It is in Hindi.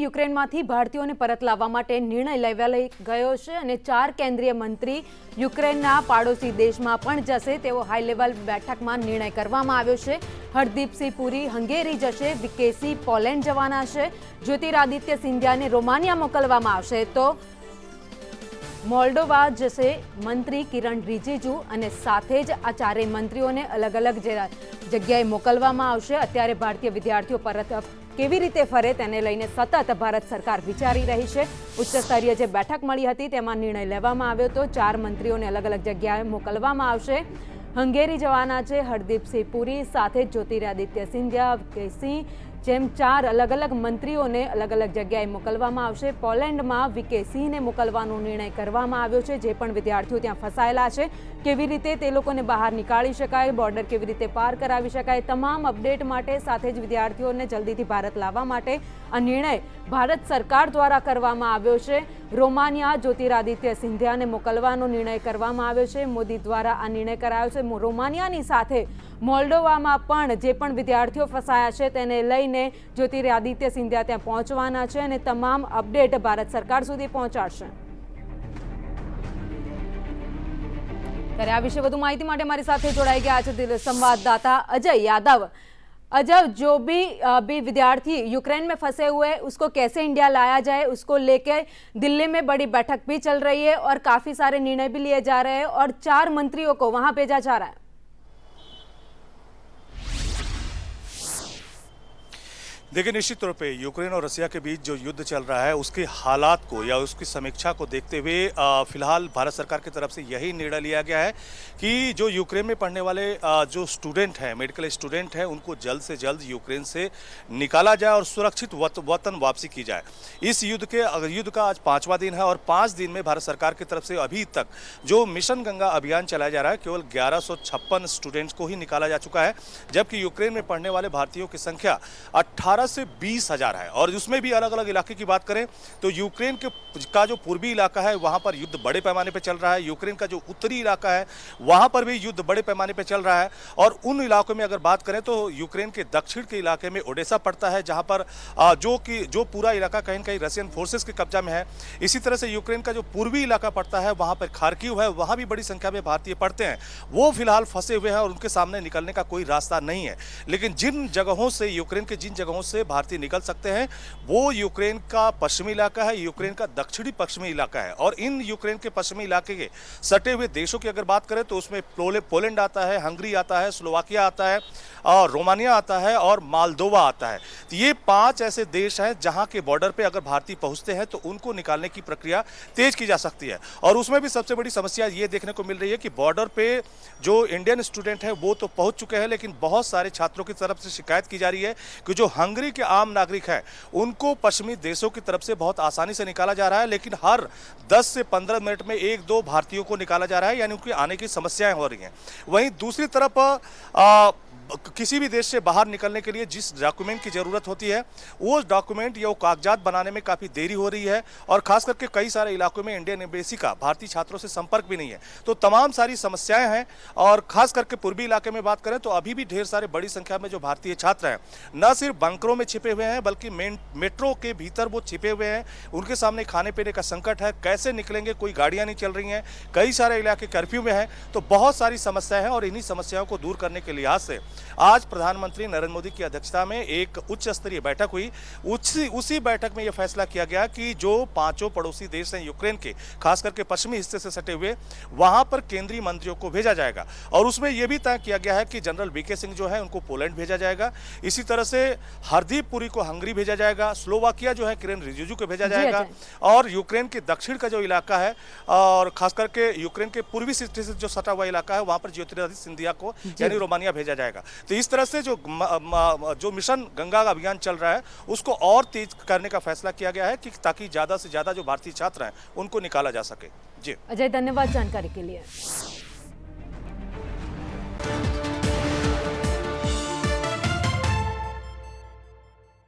યુક્રેનમાંથી ભારતીયોને પરત લાવવા માટે નિર્ણય લેવાઈ ગયો છે અને 4 કેન્દ્રીય મંત્રી યુક્રેનના પાડોશી દેશમાં પણ જશે તેવો હાઈ લેવલ બેઠકમાં નિર્ણય કરવામાં આવ્યો છે। હરદીપસિંહ પુરી હંગેરી જશે, વી.કે. સિંહ પોલેન્ડ જવાના છે, જ્યોતિરાદિત્ય સિંધિયાને રોમાનિયા મોકલવામાં આવશે તો મોલ્ડોવા જશે મંત્રી કિરણ રિજિજુ અને સાથે જ આ ચારેય મંત્રીઓને અલગ અલગ જગ્યાએ મોકલવામાં આવશે। અત્યારે ભારતીય વિદ્યાર્થીઓ પરત કેવી રીતે ફરે તેને લઈને સતત ભારત સરકાર વિચારી રહી છે। ઉચ્ચ સ્તરીય જે બેઠક મળી હતી તેમાં નિર્ણય લેવામાં આવ્યો તો 4 મંત્રીઓને અલગ અલગ જગ્યાએ મોકલવામાં આવશે। હંગેરી જવાના છે હરદીપસિંહ પુરી, સાથે જ્યોતિરાદિત્ય સિંધિયા, વી.કે. સિંહ જેમ 4 અલગ અલગ મંત્રીઓને અલગ અલગ જગ્યાએ મોકલવામાં આવશે। પોલેન્ડમાં વી.કે. સિંહને મોકલવાનો નિર્ણય કરવામાં આવ્યો છે। જે પણ વિદ્યાર્થીઓ ત્યાં ફસાયેલા છે કેવી રીતે તે લોકોને બહાર નીકાળી શકાય, બોર્ડર કેવી રીતે પાર કરાવી શકાય, તમામ અપડેટ માટે સાથે જ વિદ્યાર્થીઓને જલ્દીથી ભારત લાવવા માટે આ નિર્ણય ભારત સરકાર દ્વારા કરવામાં આવ્યો છે। રોમાનિયા જ્યોતિરાદિત્ય સિંધિયાને મોકલવાનો નિર્ણય કરવામાં આવ્યો છે। મોદી દ્વારા આ નિર્ણય કરાયો છે। રોમાનિયાની સાથે મોલ્ડોવામાં પણ જે પણ વિદ્યાર્થીઓ ફસાયા છે તેને લઈને જ્યોતિરાદિત્ય સિંધિયા ત્યાં પહોંચવાના છે અને તમામ અપડેટ ભારત સરકાર સુધી પહોંચાડશે। ત્યારે આ વિશે વધુ માહિતી માટે મારી સાથે જોડાઈ ગયા છે संवाददाता अजय यादव। अजय, जो भी विद्यार्थी यूक्रेन में फंसे हुए हैं उसको कैसे इंडिया लाया जाए, उसको लेके दिल्ली में बड़ी बैठक भी चल रही है और काफी सारे निर्णय भी लिए जा रहे हैं और 4 मंत्रियों को वहां भेजा जा रहा है। देखिए, निश्चित तौर पे यूक्रेन और रसिया के बीच जो युद्ध चल रहा है उसके हालात को या उसकी समीक्षा को देखते हुए फिलहाल भारत सरकार की तरफ से यही निर्णय लिया गया है कि जो यूक्रेन में पढ़ने वाले जो स्टूडेंट हैं, मेडिकल स्टूडेंट हैं, उनको जल्द से जल्द यूक्रेन से निकाला जाए और सुरक्षित वतन वापसी की जाए। इस युद्ध का आज 5वां दिन है और 5 दिन में भारत सरकार की तरफ से अभी तक जो मिशन गंगा अभियान चलाया जा रहा है केवल 1156 स्टूडेंट्स को ही निकाला जा चुका है, जबकि यूक्रेन में पढ़ने वाले भारतीयों की संख्या 18 से 20,000 है। और उसमें भी अलग अलग इलाके की बात करें तो यूक्रेन का जो पूर्वी इलाका है वहां पर युद्ध बड़े पैमाने पर चल रहा है। यूक्रेन का जो उत्तरी इलाका है वहां पर भी युद्ध बड़े पैमाने पर चल रहा है। और उन इलाकों में अगर बात करें तो यूक्रेन के दक्षिण के इलाके में ओडेसा पड़ता है, जहां पर जो पूरा इलाका कहीं कहीं रशियन फोर्सेस के कब्जा में है। इसी तरह से यूक्रेन का जो पूर्वी इलाका पड़ता है वहां पर खार्किव है, वहां भी बड़ी संख्या में भारतीय पड़ते हैं। वो फिलहाल फंसे हुए हैं और उनके सामने निकलने का कोई रास्ता नहीं है। लेकिन जिन जगहों से यूक्रेन के जिन जगहों से भारतीय निकल सकते हैं वो यूक्रेन का पश्चिमी इलाका है, यूक्रेन का दक्षिणी पश्चिमी इलाका है। और इन यूक्रेन के पश्चिमी इलाके के सटे हुए देशों की अगर बात करें तो उसमें पोलैंड आता है, हंगरी आता है, स्लोवाकिया आता है, रोमानिया आता है और मालदोवा आता है। तो ये 5 ऐसे देश हैं जहां के बॉर्डर पे अगर भारतीय पहुंचते हैं तो उनको निकालने की प्रक्रिया तेज की जा सकती है। और उसमें भी सबसे बड़ी समस्या ये देखने को मिल रही है कि बॉर्डर पे जो इंडियन स्टूडेंट है वो तो पहुंच चुके हैं, लेकिन बहुत सारे छात्रों की तरफ से शिकायत की जा रही है कि जो हंगरी के आम नागरिक है उनको पश्चिमी देशों की तरफ से बहुत आसानी से निकाला जा रहा है, लेकिन हर 10 से 15 मिनट में 1-2 भारतीयों को निकाला जा रहा है, यानी उनके आने की समस्याएं हो रही हैं। वहीं दूसरी तरफ किसी भी देश से बाहर निकलने के लिए जिस डॉक्यूमेंट की ज़रूरत होती है वो डॉक्यूमेंट या वो कागजात बनाने में काफ़ी देरी हो रही है। और खास करके कई सारे इलाकों में इंडियन एम्बेसी का भारतीय छात्रों से संपर्क भी नहीं है। तो तमाम सारी समस्याएं हैं। और खास करके पूर्वी इलाके में बात करें तो अभी भी ढेर सारे बड़ी संख्या में जो भारतीय छात्र हैं न सिर्फ बंकरों में छिपे हुए हैं बल्कि मेट्रो के भीतर वो छिपे हुए हैं। उनके सामने खाने पीने का संकट है, कैसे निकलेंगे, कोई गाड़ियाँ नहीं चल रही हैं, कई सारे इलाके कर्फ्यू में हैं। तो बहुत सारी समस्याएं हैं और इन्हीं समस्याओं को दूर करने के लिहाज से आज प्रधानमंत्री नरेंद्र मोदी की अध्यक्षता में एक उच्च स्तरीय बैठक हुई। उसी बैठक में यह फैसला किया गया कि जो 5 पड़ोसी देश हैं यूक्रेन के, खास करके पश्चिमी हिस्से से सटे हुए, वहां पर केंद्रीय मंत्रियों को भेजा जाएगा। और उसमें यह भी तय किया गया है कि जनरल वी.के. सिंह जो है उनको पोलैंड भेजा जाएगा। इसी तरह से हरदीप पुरी को हंगरी भेजा जाएगा, स्लोवाकिया जो है किरण रिजिजू को भेजा जाएगा। और यूक्रेन के दक्षिण का जो इलाका है और खास करके यूक्रेन के पूर्वी से जो सटा हुआ इलाका है वहां पर ज्योतिरादित्य सिंधिया को यानी रोमानिया भेजा जाएगा। तो इस तरह से जो मिशन गंगा का अभियान चल रहा है उसको और तेज करने का फैसला किया गया है कि ताकि ज्यादा से ज्यादा जो भारतीय छात्र हैं उनको निकाला जा सके। जी अजय, धन्यवाद जानकारी के लिए।